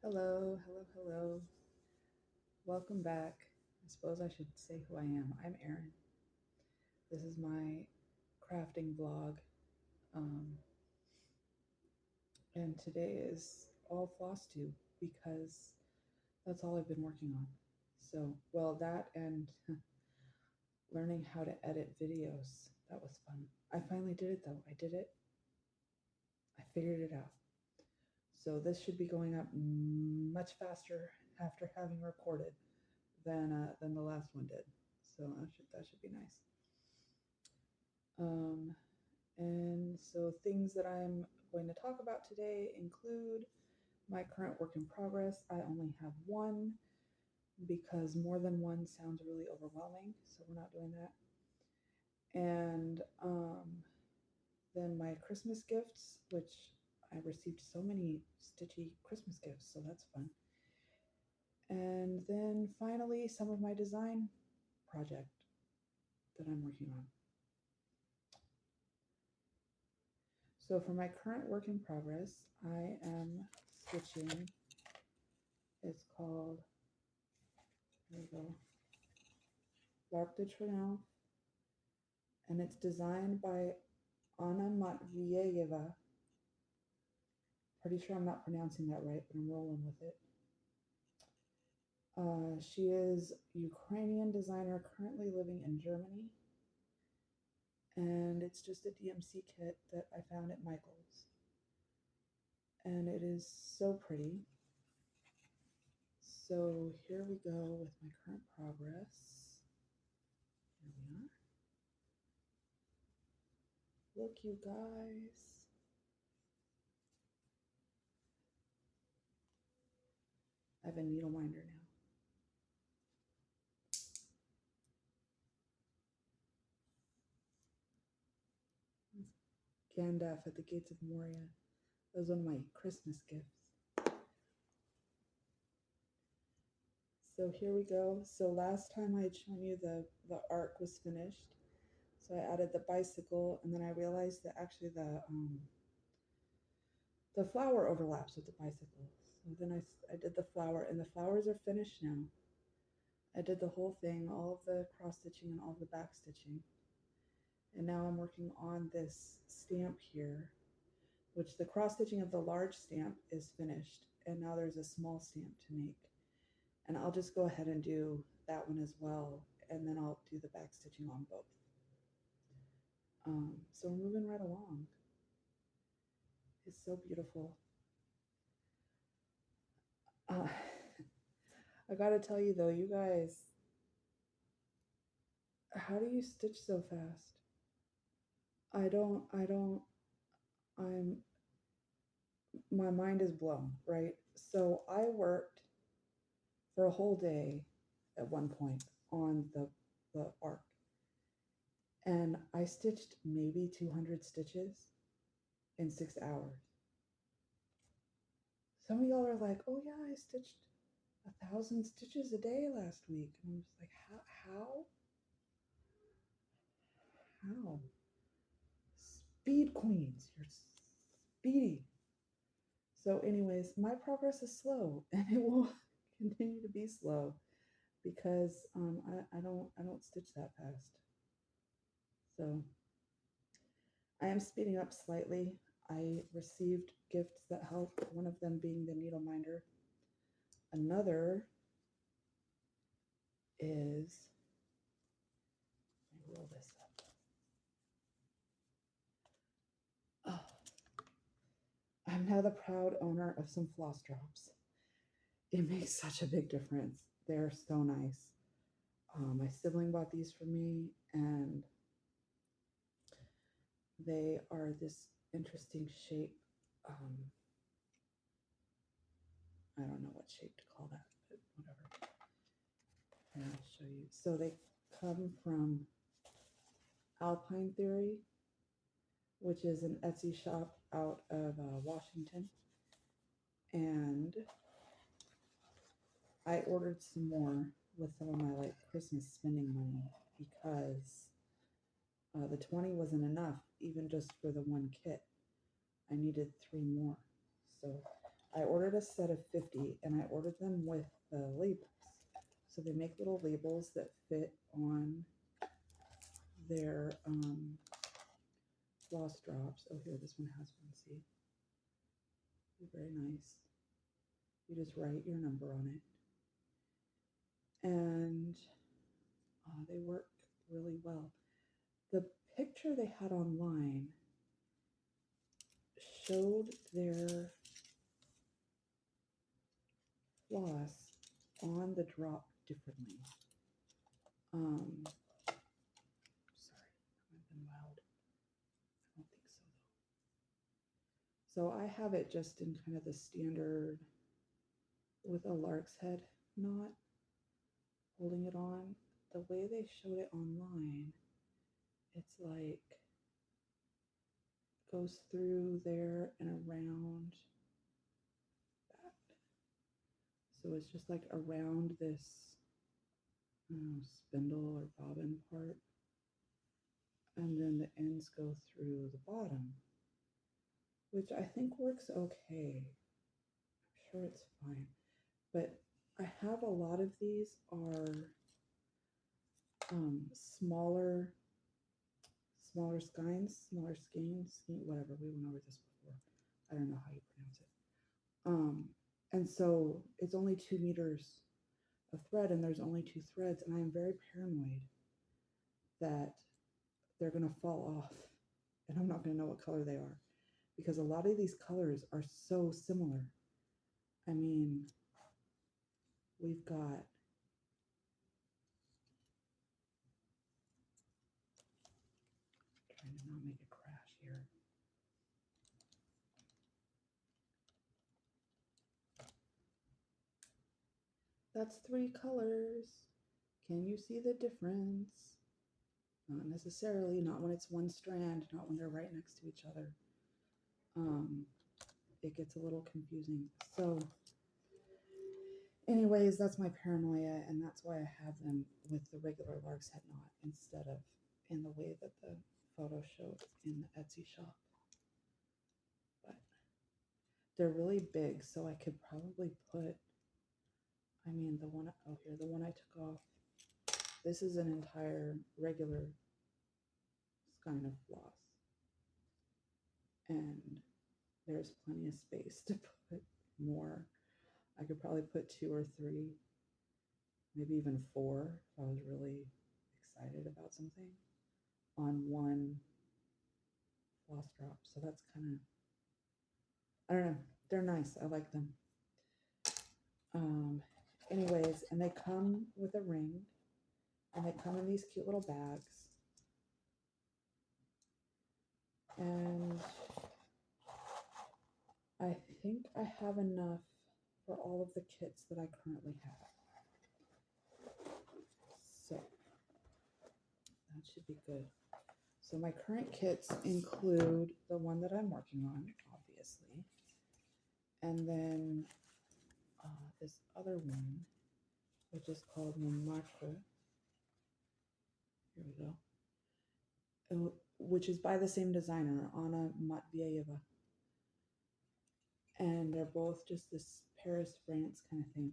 Hello, hello, hello. Welcome back. I suppose I should say who I am. I'm Erin. This is my crafting vlog. Um, and today is all Flosstube because that's all I've been working on. So, well, that and learning how to edit videos. That was fun. I finally did it though. I did it. I figured it out. So, this should be going up much faster after having recorded than the last one did. So, that should be nice. Um, and so things that I'm going to talk about today include my current work in progress. I only have one because more than one sounds really overwhelming, so we're not doing that. And then my Christmas gifts, which I received so many stitchy Christmas gifts, so that's fun. And then finally, some of my design project that I'm working on. So for my current work in progress, I am stitching. It's called, there we go, L'Arc de Triomphe, and it's designed by Anna Matvieva. Pretty sure I'm not pronouncing that right, but I'm rolling with it. She is a Ukrainian designer currently living in Germany, and it's just a DMC kit that I found at Michael's. And it is so pretty. So here we go with my current progress. Here we are. Look, you guys. I have a needle minder now. Gandalf at the Gates of Moria. That was one of my Christmas gifts. So here we go. So last time I had shown you the arc was finished. So I added the bicycle, and then I realized that actually the flower overlaps with the bicycle. So then I did the flower, and the flowers are finished now. I did the whole thing, all of the cross stitching and all of the back stitching. And now I'm working on this stamp here, which the cross stitching of the large stamp is finished. And now there's a small stamp to make. And I'll just go ahead and do that one as well. And then I'll do the back stitching on both. So we're moving right along. It's so beautiful. Uh, I gotta tell you though, you guys, how do you stitch so fast? I'm, my mind is blown, right? So I worked for a whole day at one point on the arc, and I stitched maybe 200 stitches in 6 hours. Some of y'all are like, oh yeah, I stitched 1,000 stitches a day last week. And I'm just like, how? How? Speed queens, you're speedy. So, anyways, my progress is slow, and it will continue to be slow because I don't stitch that fast. So I am speeding up slightly. I received gifts that helped, one of them being the needle minder. Another is, let me roll this up. Oh, I'm now the proud owner of some floss drops. It makes such a big difference. They're so nice. My sibling bought these for me, and they are this interesting shape. Um, I don't know what shape to call that, but whatever. And I'll show you. So they come from Alpine Theory, which is an Etsy shop out of Washington. And I ordered some more with some of my like Christmas spending money because the 20 wasn't enough, even just for the one kit. I needed 3 more. So I ordered a set of 50 and I ordered them with the labels. So they make little labels that fit on their floss drops. Oh, here, this one has one. See? Very nice. You just write your number on it. And they work really well. The picture they had online showed their floss on the drop differently. Sorry, that might have been loud. I don't think so though. So I have it just in kind of the standard with a lark's head knot, holding it on. The way they showed it online, it's like goes through there and around that. So it's just like around this spindle or bobbin part, and then the ends go through the bottom, which I think works okay. I'm sure it's fine, but I have a lot of these are smaller skeins, whatever. We went over this before. I don't know how you pronounce it. And so it's only 2 meters of thread, and there's only 2 threads, and I am very paranoid that they're going to fall off, and I'm not going to know what color they are, because a lot of these colors are so similar. I mean, we've got trying to not make it crash here. That's 3 colors. Can you see the difference? Not necessarily, not when it's one strand, not when they're right next to each other. It gets a little confusing. So anyways, that's my paranoia, and that's why I have them with the regular lark's head knot instead of in the way that the photo showed in the Etsy shop. But they're really big, so I could probably put, I mean, the one, oh here, the one I took off, this is an entire regular skein of floss. And there's plenty of space to put more. I could probably put 2 or 3, maybe even 4 if I was really excited about something on one floss drop. So that's kind of, I don't know, they're nice. I like them. Anyways, and they come with a ring, and they come in these cute little bags. And I think I have enough for all of the kits that I currently have. So that should be good. So my current kits include the one that I'm working on, obviously, and then this other one, which is called Momako. Here we go. Which is by the same designer, Anna Matvieva. And they're both just this Paris, France kind of thing.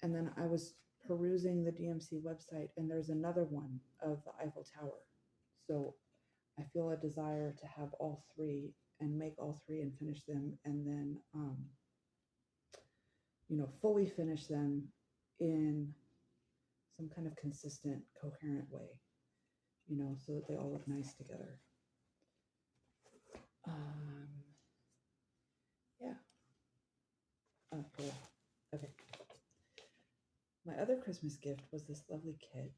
And then I was perusing the DMC website, and there's another one of the Eiffel Tower. So I feel a desire to have all 3 and make all 3 and finish them, and then fully finish them in some kind of consistent, coherent way, so that they all look nice together. Yeah. Oh, cool. Okay. My other Christmas gift was this lovely kit.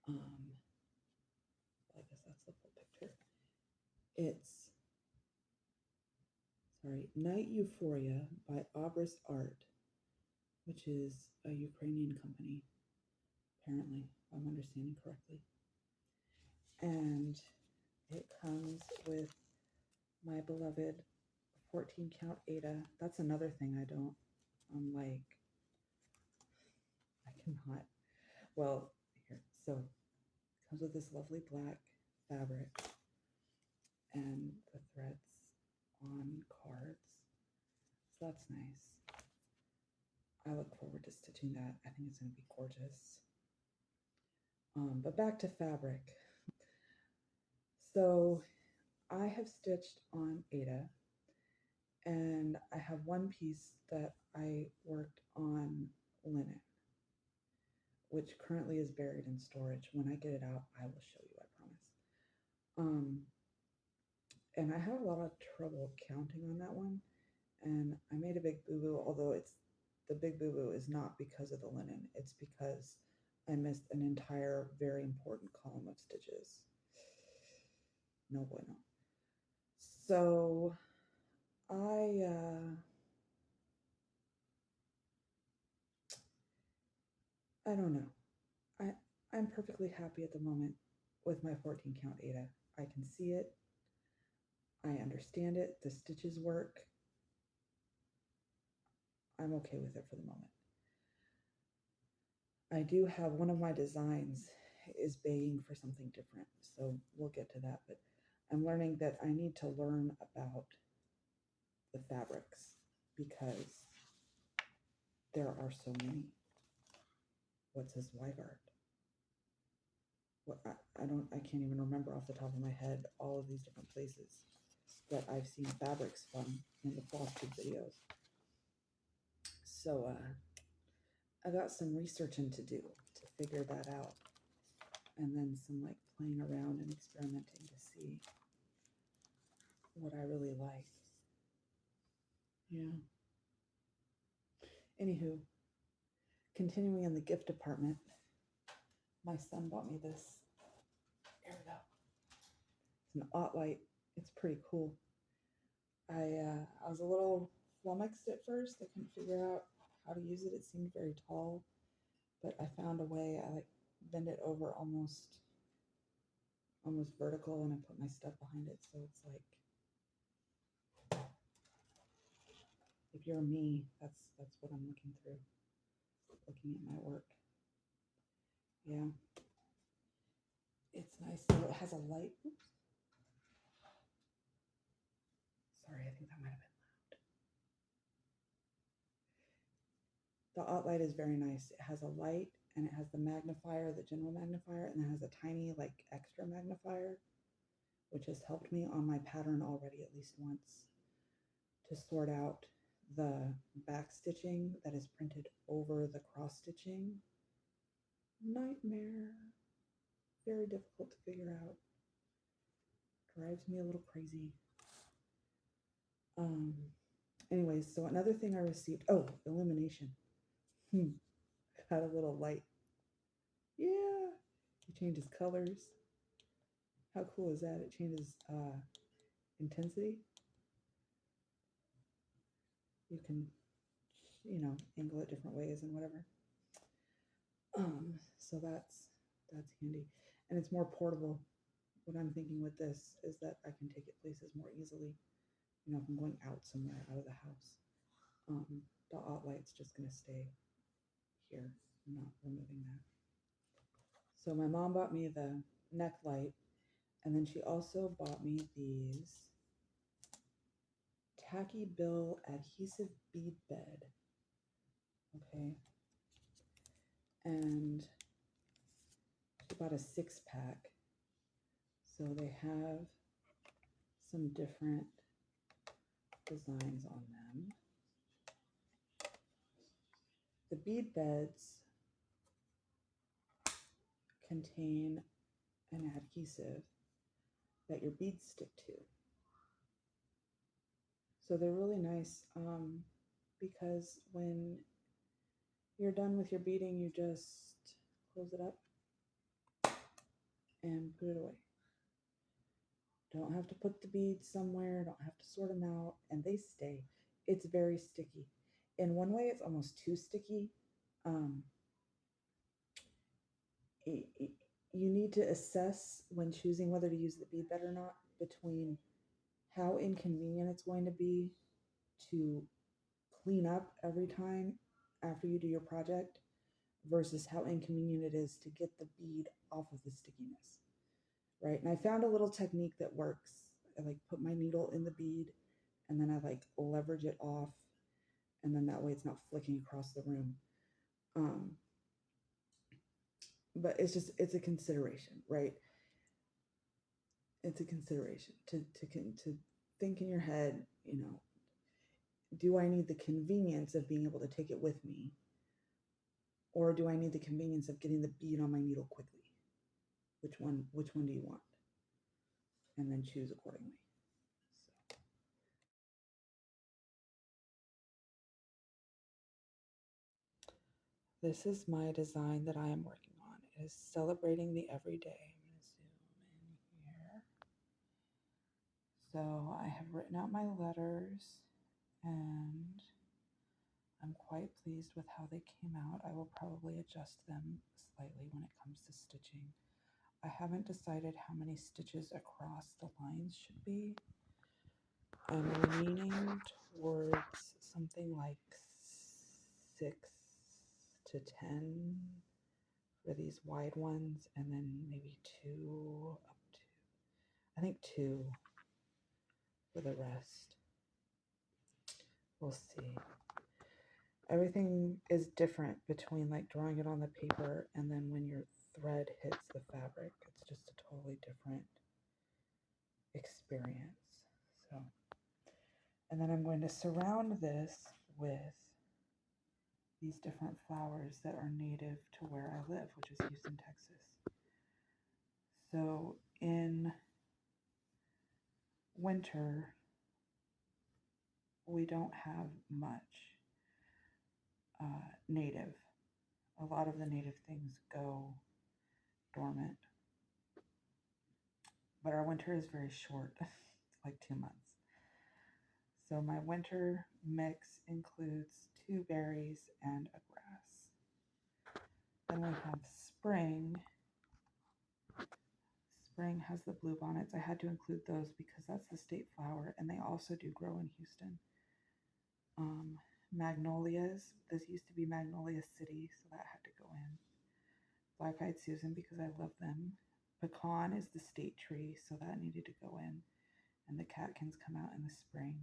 I guess that's the full picture. It's, Night Euphoria by Obris Art, which is a Ukrainian company, apparently, if I'm understanding correctly. And it comes with my beloved 14 count Ada. That's another thing I'm like, I cannot. Well, here, so it comes with this lovely black fabric and the threads on cards. So that's nice. I look forward to stitching that. I think it's going to be gorgeous. But back to fabric. So I have stitched on Ada, and I have one piece that I worked on linen, which currently is buried in storage. When I get it out, I will show you, I promise. And I had a lot of trouble counting on that one, and I made a big boo-boo, although the big boo-boo is not because of the linen, it's because I missed an entire very important column of stitches. No bueno. So I don't know. I'm perfectly happy at the moment with my 14 count Ada. I can see it. I understand it. The stitches work. I'm okay with it for the moment. I do have one of my designs is begging for something different, so we'll get to that. But I'm learning that I need to learn about the fabrics because there are so many. What says Weigart? What I can't even remember off the top of my head all of these different places that I've seen fabrics from in the Flosstube videos. So I got some researching to do to figure that out, and then some like playing around and experimenting to see what I really like. Yeah. Anywho, continuing in the gift department, my son bought me this. Here we go. It's an Ottlight. It's pretty cool. I was a little flummoxed at first. I couldn't figure out how to use it. It seemed very tall, but I found a way. I like bend it over almost vertical, and I put my stuff behind it. So it's like, if you're me, that's what I'm looking through, looking at my work. Yeah, it's nice. So it has a light. Oops. Sorry, I think that might have been loud. The Ottlight is very nice. It has a light, and it has the magnifier, the general magnifier, and it has a tiny like extra magnifier, which has helped me on my pattern already at least once to sort out the back stitching that is printed over the cross stitching. Nightmare. Very difficult to figure out. Drives me a little crazy. Anyways, so another thing I received, illumination. Got a little light. Yeah. It changes colors. How cool is that? It changes intensity. You can, angle it different ways and whatever. So that's handy. And it's more portable. What I'm thinking with this is that I can take it places more easily. If I'm going out somewhere, out of the house. The Ottlight's just going to stay here. I'm not removing that. So my mom bought me the neck light, and then she also bought me these tacky bill adhesive bead bed. Okay. And she bought a 6-pack. So they have some different designs on them. The bead beds contain an adhesive that your beads stick to. So they're really nice because when you're done with your beading, you just close it up and put it away. Don't have to put the beads somewhere, don't have to sort them out, and they stay. It's very sticky. In one way, it's almost too sticky. You need to assess when choosing whether to use the bead bed or not between how inconvenient it's going to be to clean up every time after you do your project versus how inconvenient it is to get the bead off of the stickiness, right? And I found a little technique that works. I like put my needle in the bead and then I like leverage it off and then that way it's not flicking across the room. Um, but it's a consideration, right? It's a consideration to think in your head, do I need the convenience of being able to take it with me, or do I need the convenience of getting the bead on my needle quickly? Which one do you want? And then choose accordingly. So. This is my design that I am working on. It is celebrating the everyday. I'm going to zoom in here. So I have written out my letters, and I'm quite pleased with how they came out. I will probably adjust them slightly when it comes to stitching. I haven't decided how many stitches across the lines should be. I'm leaning towards something like 6 to 10 for these wide ones, and then maybe 2 up to, I think 2 for the rest. We'll see. Everything is different between like drawing it on the paper and then when your thread hits the fabric. It's just a totally different experience. So, and then I'm going to surround this with these different flowers that are native to where I live, which is Houston, Texas. So in winter, we don't have much native. A lot of the native things go dormant. But our winter is very short, like 2 months. So my winter mix includes 2 berries and a grass. Then we have spring. Spring has the bluebonnets. I had to include those because that's the state flower, and they also do grow in Houston. Magnolias. This used to be Magnolia City, so that had to go in. Black-eyed Susan because I love them. Pecan is the state tree, so that needed to go in. And the catkins come out in the spring.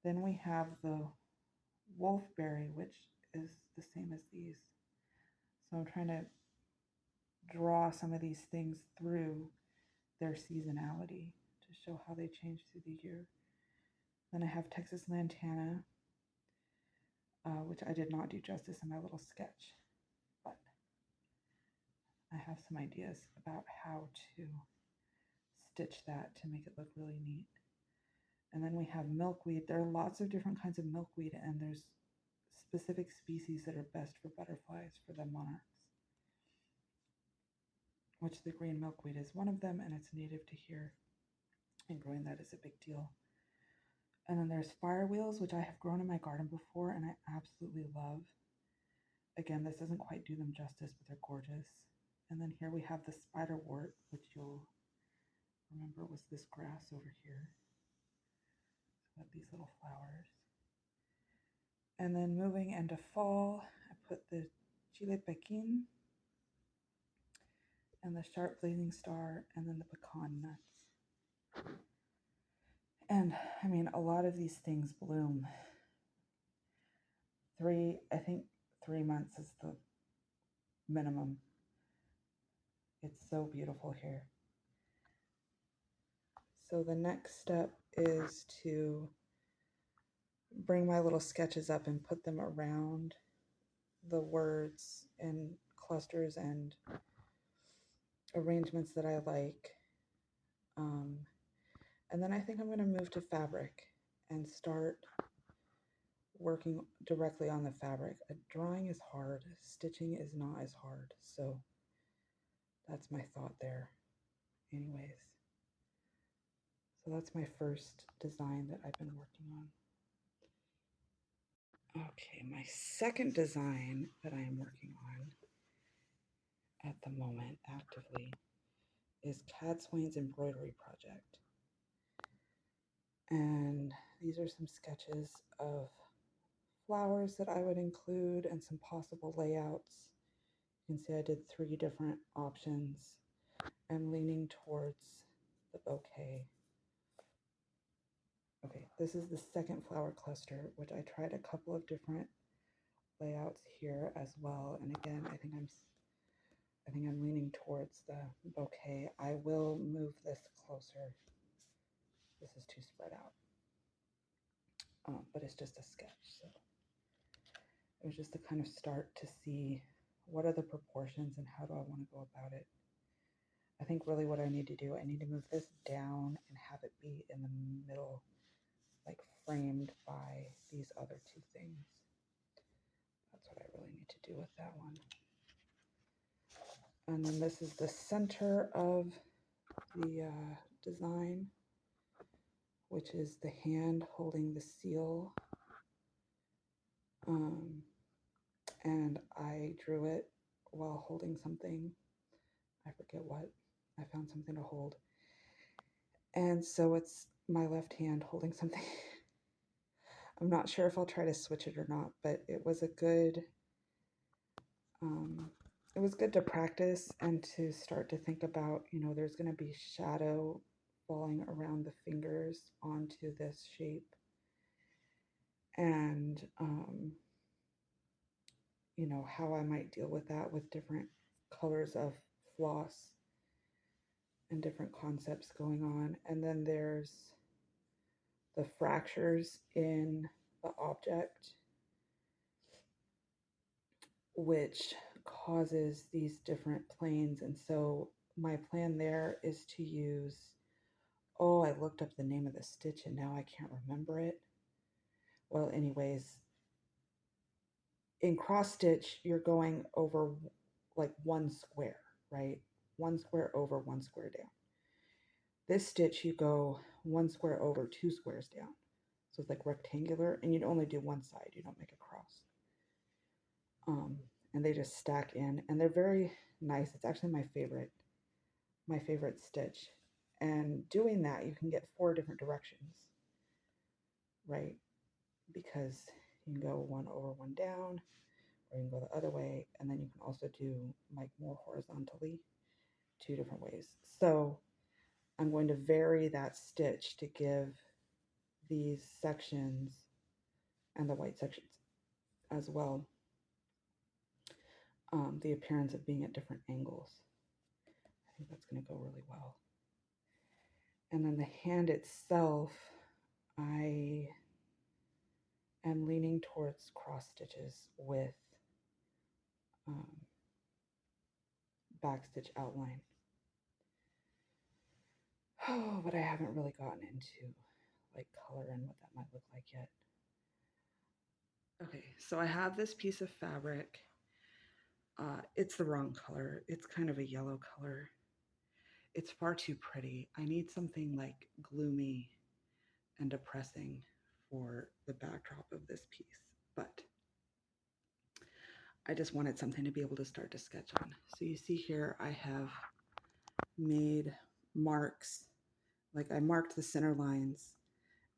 Then we have the wolfberry, which is the same as these. So I'm trying to draw some of these things through their seasonality to show how they change through the year. Then I have Texas lantana, which I did not do justice in my little sketch, but I have some ideas about how to stitch that to make it look really neat. And then we have milkweed. There are lots of different kinds of milkweed, and there's specific species that are best for butterflies, for the monarchs, which the green milkweed is one of them, and it's native to here, and growing that is a big deal. And then there's firewheels, which I have grown in my garden before, and I absolutely love. Again, this doesn't quite do them justice, but they're gorgeous. And then here we have the spiderwort, which you'll remember was this grass over here. So these little flowers. And then moving into fall, I put the chile pequin and the sharp blazing star, and then the pecan nuts. And I mean, a lot of these things bloom. I think 3 months is the minimum. It's so beautiful here. So the next step is to bring my little sketches up and put them around the words and clusters and arrangements that I like. And then I think I'm going to move to fabric and start working directly on the fabric. Drawing is hard. Stitching is not as hard. So that's my thought there. Anyways. So that's my first design that I've been working on. Okay, my second design that I am working on at the moment actively is Cat Swain's embroidery project. And these are some sketches of flowers that I would include and some possible layouts. You can see I did 3 different options. I'm leaning towards the bouquet. Okay, this is the second flower cluster, which I tried a couple of different layouts here as well. And again, I think I'm leaning towards the bouquet. I will move this closer. This is too spread out, but it's just a sketch. So it was just to kind of start to see what are the proportions and how do I want to go about it. I think really what I need to do, I need to move this down and have it be in the middle, like framed by these other two things. That's what I really need to do with that one. And then this is the center of the design, which is the hand holding the seal. And I drew it while holding something. I forget what. I found something to hold. And so it's my left hand holding something. I'm not sure if I'll try to switch it or not, but it was a good, it was good to practice and to start to think about, you know, there's going to be shadow falling around the fingers onto this shape. And, you know, how I might deal with that with different colors of floss and different concepts going on. And then there's the fractures in the object, which causes these different planes. And so my plan there is to use, oh, I looked up the name of the stitch and now I can't remember it. Well, anyways, in cross stitch, you're going over like one square, right? One square over, one square down. This stitch, you go one square over, two squares down. So it's like rectangular, and you'd only do one side. You don't make a cross. And they just stack in, and they're very nice. It's actually my favorite stitch. And doing that, you can get 4 different directions, right? Because you can go one over, one down, or you can go the other way, and then you can also do like more horizontally, 2 different ways. So I'm going to vary that stitch to give these sections and the white sections as well the appearance of being at different angles. I think that's going to go really well. And then the hand itself, I am leaning towards cross stitches with back stitch outline. Oh, but I haven't really gotten into like color and what that might look like yet. Okay, so I have this piece of fabric. It's the wrong color. It's kind of a yellow color. It's far too pretty. I need something like gloomy and depressing for the backdrop of this piece, but I just wanted something to be able to start to sketch on. So you see here, I have made marks, like I marked the center lines,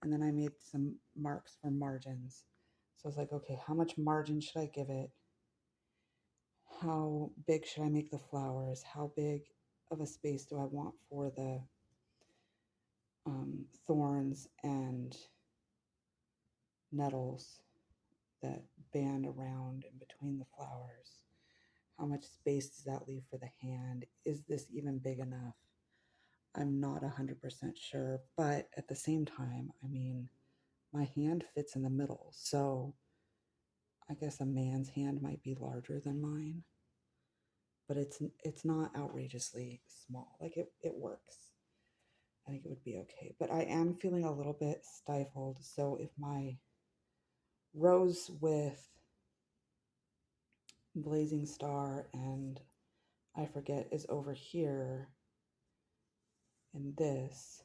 and then I made some marks for margins. So I was like, okay, how much margin should I give it? How big should I make the flowers? How big of a space do I want for the thorns and nettles that band around in between the flowers? How much space does that leave for the hand? Is this even big enough? I'm not 100% sure, but at the same time, I mean, my hand fits in the middle, so I guess a man's hand might be larger than mine, but it's not outrageously small. Like it works. I think it would be okay, but I am feeling a little bit stifled, so if my rose with blazing star and I forget is over here in this,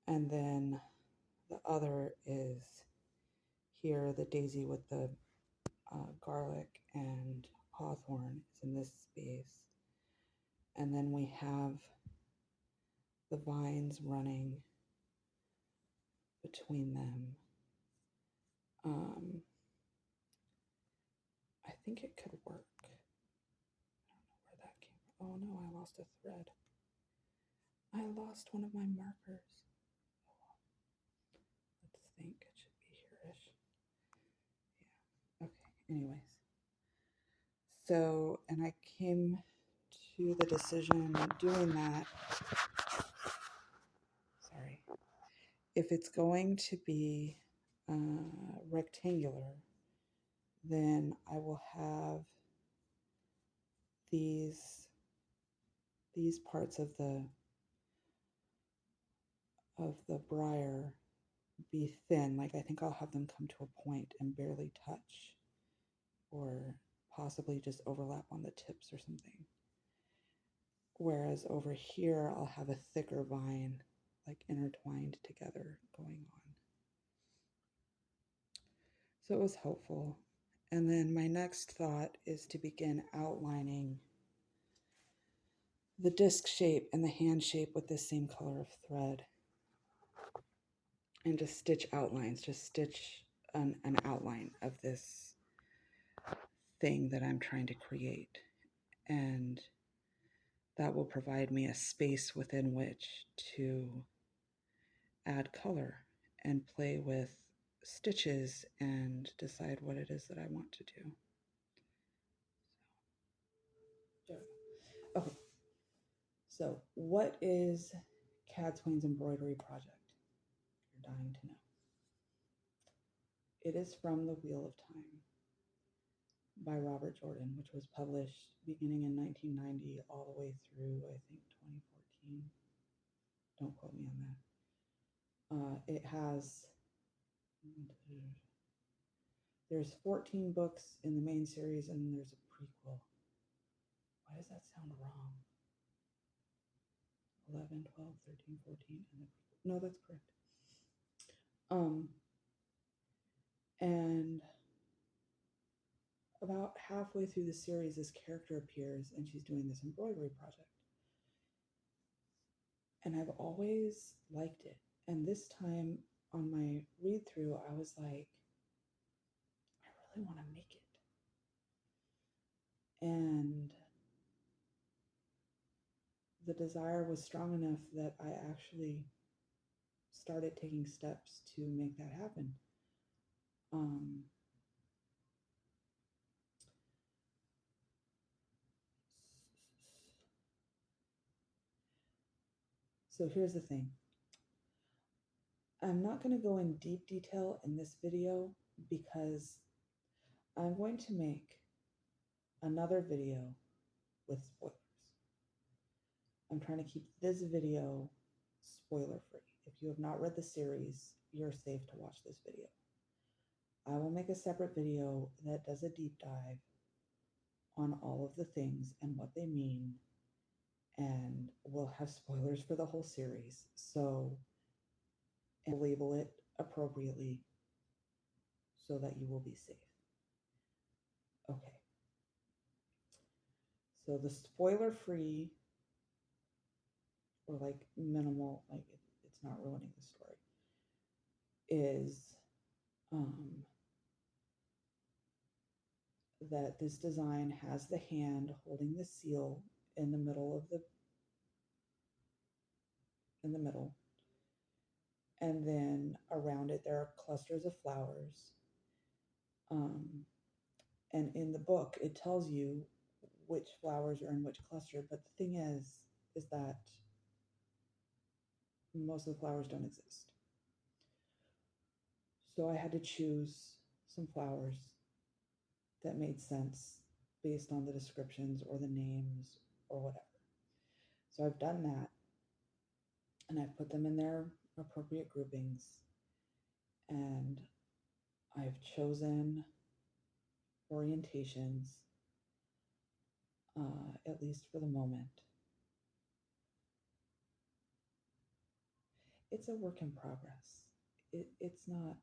and then the other is here, the daisy with the garlic and hawthorn is in this space, and then we have the vines running between them. I think it could work. I don't know where that came from. Oh no, I lost a thread. I lost one of my markers. think it should be here-ish. Yeah. Okay. Anyways. So, and I came to the decision doing that. Sorry. If it's going to be rectangular, then I will have these parts of the briar be thin. Like I think I'll have them come to a point and barely touch, or possibly just overlap on the tips or something. Whereas over here, I'll have a thicker vine, like intertwined together going on. So it was helpful. And then my next thought is to begin outlining the disc shape and the hand shape with the same color of thread. And just stitch outlines, just stitch an outline of this thing that I'm trying to create. And that will provide me a space within which to add color and play with stitches and decide what it is that I want to do. Okay, so what is Cadswain's embroidery project? You're dying to know. It is from The Wheel of Time by Robert Jordan, which was published beginning in 1990 all the way through, I think, 2014. Don't quote me on that. It has, there's 14 books in the main series, and then there's a prequel. Why does that sound wrong? 11, 12, 13, 14, and the prequel. No, that's correct. And about halfway through the series, this character appears, and she's doing this embroidery project. And I've always liked it. And this time on my read through, I was like, I really want to make it. And the desire was strong enough that I actually started taking steps to make that happen. So here's the thing. I'm not going to go in deep detail in this video because I'm going to make another video with spoilers. I'm trying to keep this video spoiler free. If you have not read the series, you're safe to watch this video. I will make a separate video that does a deep dive on all of the things and what they mean, and we'll have spoilers for the whole series. So, and label it appropriately so that you will be safe. Okay. So the spoiler free, or like minimal, like it's not ruining the story, is that this design has the hand holding the seal in the middle, and then around it there are clusters of flowers. And in the book it tells you which flowers are in which cluster, but the thing is that most of the flowers don't exist. So I had to choose some flowers that made sense based on the descriptions or the names or whatever. So I've done that, and I've put them in their appropriate groupings, and I've chosen orientations, at least for the moment. It's a work in progress. It's not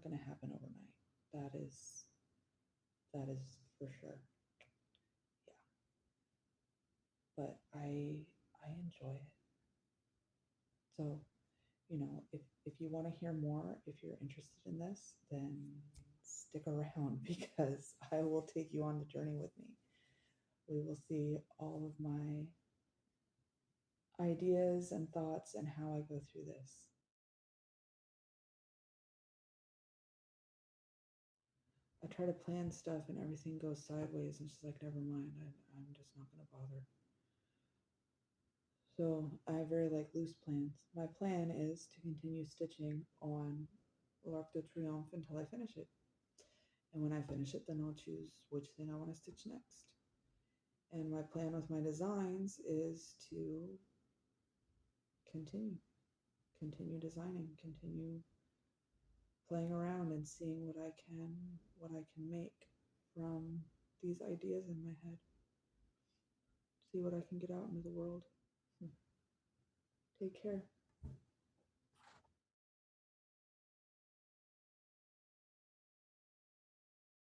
going to happen overnight. That is for sure. Yeah. But I enjoy it. So, if you want to hear more, if you're interested in this, then stick around because I will take you on the journey with me. We will see all of my ideas and thoughts and how I go through this. try to plan stuff and everything goes sideways, and she's like, never mind, I'm just not going to bother. So I have very like loose plans. My plan is to continue stitching on L'Arc de Triomphe until I finish it. And when I finish it, then I'll choose which thing I want to stitch next. And my plan with my designs is to continue designing, continue playing around and seeing what I can make from these ideas in my head. See what I can get out into the world. Take care.